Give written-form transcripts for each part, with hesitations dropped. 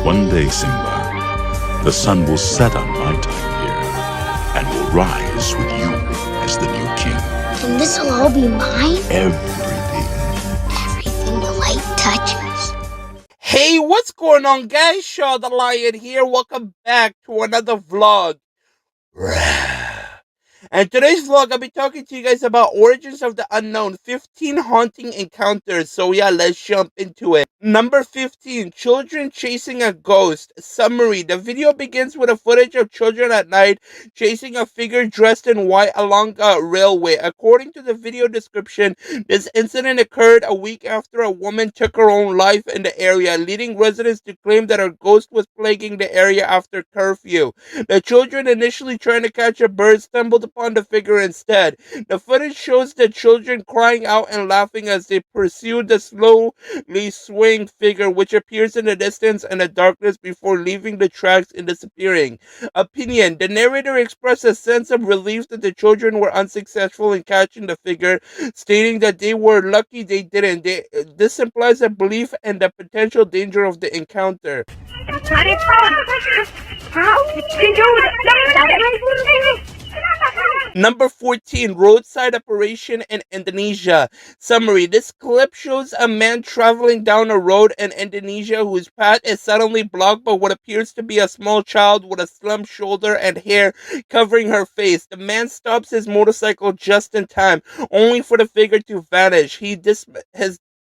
One day, Simba, the sun will set on my time here and will rise with you as the new king. And this will all be mine? Everything. Everything the light touches. Hey, what's going on, guys? Shaw the Lion here. Welcome back to another vlog. And today's vlog, I'll be talking to you guys about Origins of the Unknown, 15 haunting encounters. So yeah, let's jump into it. Number 15, children chasing a ghost. Summary, the video begins with a footage of children at night chasing a figure dressed in white along a railway. According to the video description, this incident occurred a week after a woman took her own life in the area, leading residents to claim that her ghost was plaguing the area after curfew. The children, initially trying to catch a bird, stumbled upon the figure instead. The footage shows the children crying out and laughing as they pursue the slowly swaying figure, which appears in the distance in the darkness before leaving the tracks and disappearing. Opinion: the narrator expressed a sense of relief that the children were unsuccessful in catching the figure, stating that they were lucky they didn't. This implies a belief in the potential danger of the encounter. Number 14, roadside apparition in Indonesia. Summary, this clip shows a man traveling down a road in Indonesia whose path is suddenly blocked by what appears to be a small child with a slim shoulder and hair covering her face. The man stops his motorcycle just in time, only for the figure to vanish.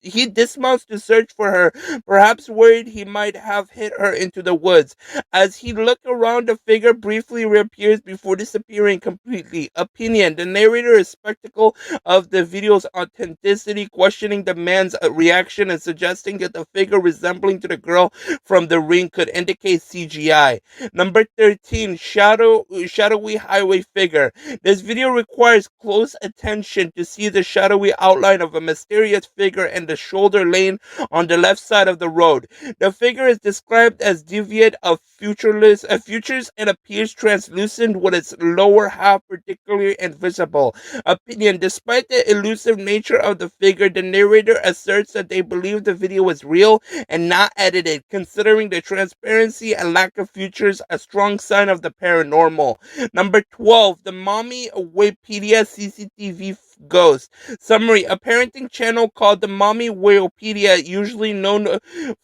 He dismounts to search for her, perhaps worried he might have hit her into the woods. As he looks around, the figure briefly reappears before disappearing completely. Opinion: the narrator is skeptical of the video's authenticity, questioning the man's reaction and suggesting that the figure resembling to the girl from The Ring could indicate CGI. Number 13, shadowy highway figure. This video requires close attention to see the shadowy outline of a mysterious figure in the shoulder lane on the left side of the road. The figure is described as deviant of features and appears translucent, with its lower half particularly invisible. Opinion: despite the elusive nature of the figure, the narrator asserts that they believe the video is real and not edited, considering the transparency and lack of features a strong sign of the paranormal. Number 12, the Mommy Wikipedia CCTV ghost. Summary, a parenting channel called the Mommy Wikipedia, usually known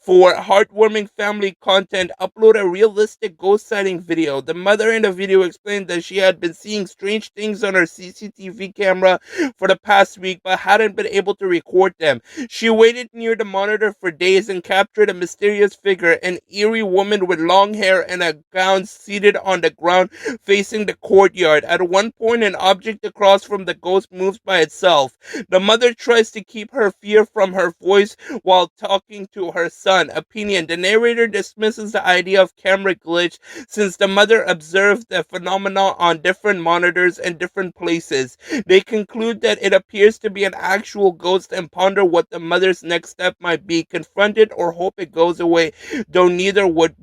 for heartwarming family content, upload a realistic ghost sighting video. The mother in the video explained that she had been seeing strange things on her CCTV camera for the past week but hadn't been able to record them. She waited near the monitor for days and captured a mysterious figure, an eerie woman with long hair and a gown, seated on the ground facing the courtyard. At one point, an object across from the ghost moves by itself. The mother tries to keep her fear from her voice while talking to her son. Opinion: the narrator dismisses the idea of camera glitch since the mother observed the phenomenon on different monitors in different places. They conclude that it appears to be an actual ghost and ponder what the mother's next step might be: confront it or hope it goes away, though neither would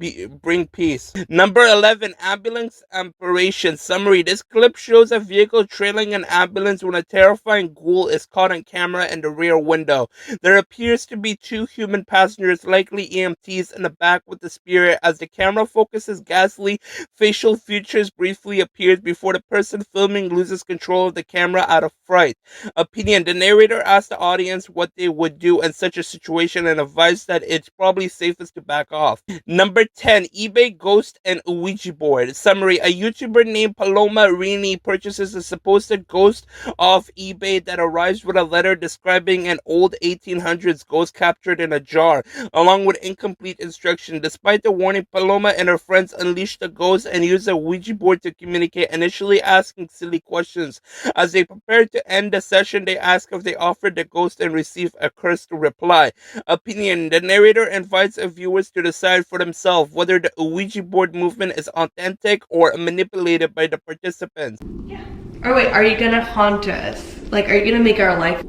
bring peace. Number 11, ambulance apparition. Summary, this clip shows a vehicle trailing an ambulance when a terrifying ghoul is caught on camera in the rear window. There appears to be two human passengers, likely EMTs, in the back with the spirit. As the camera focuses, ghastly facial features briefly appears before the person filming loses control of the camera out of fright. Opinion: the narrator asked the audience what they would do in such a situation and advised that it's probably safest to back off. Number 10, eBay ghost and Ouija board. Summary, a YouTuber named Paloma Rini purchases a supposed ghost off eBay that arrives with a letter describing an old 1800s ghost captured in a jar, along with incomplete instruction. Despite the warning, Paloma and her friends unleash the ghost and use a Ouija board to communicate, initially asking silly questions. As they prepare to end the session, they ask if they offered the ghost and receive a cursed reply. Opinion: the narrator invites viewers to decide for themselves whether the Ouija board movement is authentic or manipulated by the participants. Yeah. Or wait, are you gonna haunt us? Like, are you gonna make our life?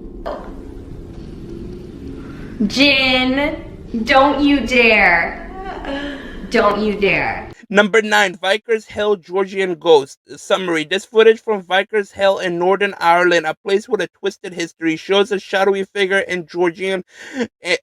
Jin, don't you dare. Don't you dare. Number 9, Vickers Hill Georgian Ghost. Summary. This footage from Vickers Hill in Northern Ireland, a place with a twisted history, shows a shadowy figure in Georgian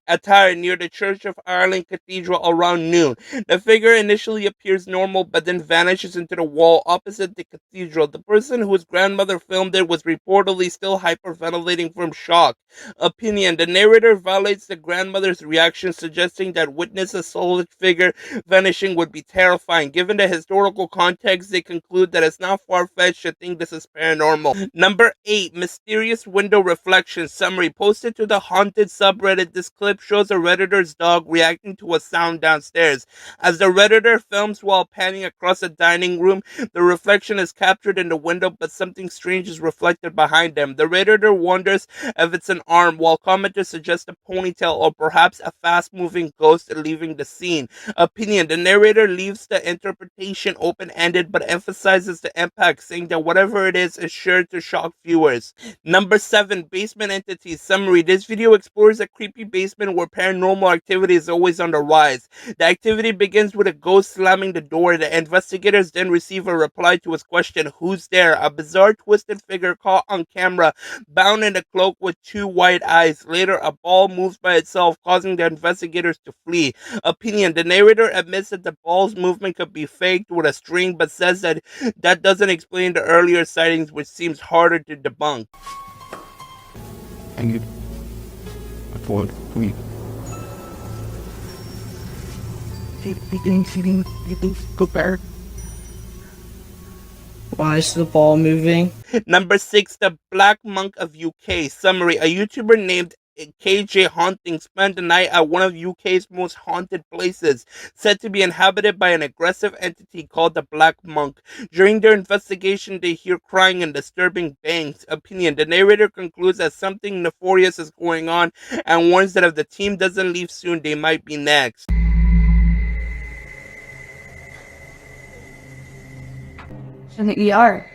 attire near the Church of Ireland Cathedral around noon. The figure initially appears normal but then vanishes into the wall opposite the cathedral. The person whose grandmother filmed it was reportedly still hyperventilating from shock. Opinion. The narrator violates the grandmother's reaction, suggesting that witness a soulless figure vanishing would be terrifying. Given the historical context, they conclude that it's not far-fetched to think this is paranormal. Number 8, Mysterious Window Reflection. Summary. Posted to the haunted subreddit, this clip shows a Redditor's dog reacting to a sound downstairs. As the Redditor films while panning across the dining room, the reflection is captured in the window, but something strange is reflected behind them. The Redditor wonders if it's an arm, while commenters suggest a ponytail or perhaps a fast-moving ghost leaving the scene. Opinion. The narrator leaves the interpretation open-ended but emphasizes the impact, saying that whatever it is sure to shock viewers. Number 7, Basement Entities. Summary. This video explores a creepy basement where paranormal activity is always on the rise. The activity begins with a ghost slamming the door. The investigators then receive a reply to his question, "Who's there?" A bizarre twisted figure caught on camera, bound in a cloak with 2 white eyes. Later, a ball moves by itself, causing the investigators to flee. Opinion. The narrator admits that the ball's movement could be faked with a string, but says that that doesn't explain the earlier sightings, which seems harder to debunk. Thank you. For me. Why is the ball moving? Number 6, The Black Monk of UK. Summary. A YouTuber named KJ Haunting spent the night at one of UK's most haunted places, said to be inhabited by an aggressive entity called the Black Monk. During their investigation, they hear crying and disturbing bangs. Opinion. The narrator concludes that something nefarious is going on and warns that if the team doesn't leave soon, they might be next. In the ER.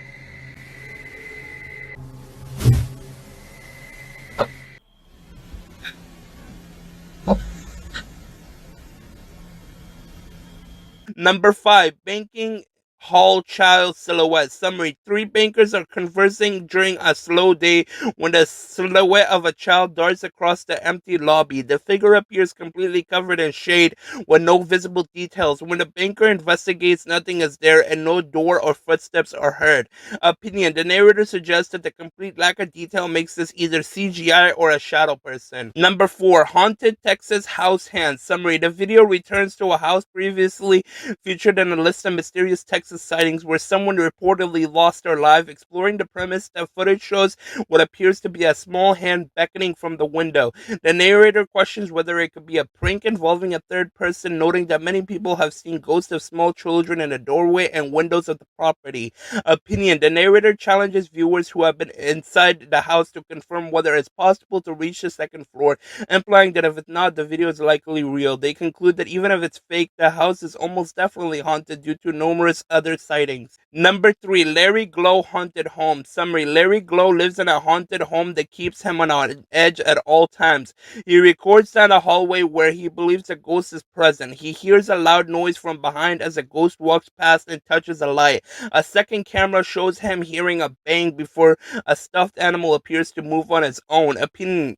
Number 5, Banking Hall Child Silhouette. Summary. 3 bankers are conversing during a slow day when the silhouette of a child darts across the empty lobby. The figure appears completely covered in shade with no visible details. When the banker investigates, nothing is there and no door or footsteps are heard. Opinion. The narrator suggests that the complete lack of detail makes this either CGI or a shadow person. Number 4, Haunted Texas House Hands. Summary. The video returns to a house previously featured in a list of mysterious Texas sightings where someone reportedly lost their life. Exploring the premise, the footage shows what appears to be a small hand beckoning from the window. The narrator questions whether it could be a prank involving a third person, noting that many people have seen ghosts of small children in the doorway and windows of the property. Opinion. The narrator challenges viewers who have been inside the house to confirm whether it's possible to reach the second floor, implying that if it's not, the video is likely real. They conclude that even if it's fake, the house is almost definitely haunted due to numerous other sightings. Number 3, Larry Glow Haunted Home. Summary. Larry Glow lives in a haunted home that keeps him on edge at all times. He records down a hallway where he believes a ghost is present. He hears a loud noise from behind as a ghost walks past and touches a light. A second camera shows him hearing a bang before a stuffed animal appears to move on its own. Opinion.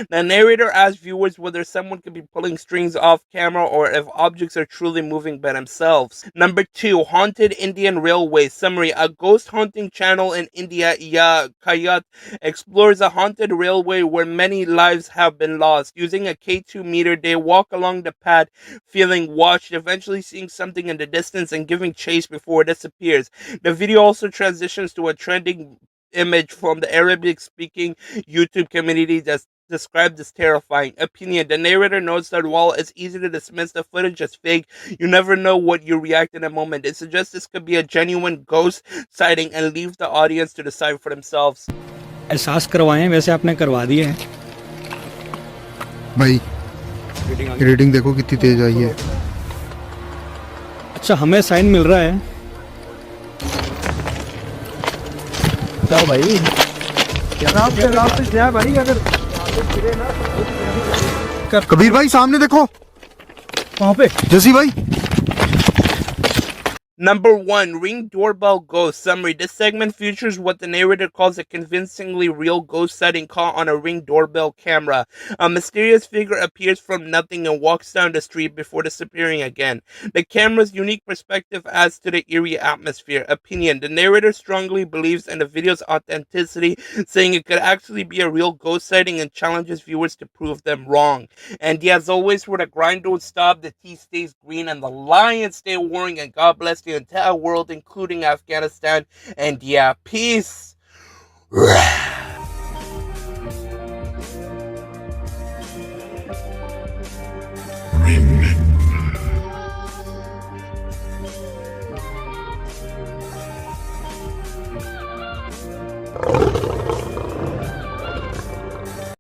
The narrator asks viewers whether someone could be pulling strings off camera or if objects are truly moving by themselves. Number 2, Haunted Indian Railway. Summary. A ghost haunting channel in India, Kayat, explores a haunted railway where many lives have been lost. Using a K2 meter, they walk along the path, feeling watched, eventually seeing something in the distance and giving chase before it disappears. The video also transitions to a trending image from the Arabic-speaking YouTube community that's described as terrifying. Opinion. The narrator notes that while it's easy to dismiss the footage as fake, you never know what you react in a moment. It suggests this could be a genuine ghost sighting and leave the audience to decide for themselves. एहसास करवाएं वैसे आपने करवा दिए हैं भाई reading देखो कितनी तेज आई है अच्छा हमें साइन मिल रहा है क्या भाई क्या भाई अगर कबीर भाई सामने देखो वहाँ पे जसी भाई Number 1, Ring Doorbell Ghost. Summary. This segment features what the narrator calls a convincingly real ghost sighting caught on a Ring doorbell camera. A mysterious figure appears from nothing and walks down the street before disappearing again. The camera's unique perspective adds to the eerie atmosphere. Opinion. The narrator strongly believes in the video's authenticity, saying it could actually be a real ghost sighting and challenges viewers to prove them wrong. And as always, where the grind don't stop, the tea stays green, and the lions stay warring, and God bless the entire world, including Afghanistan. And peace.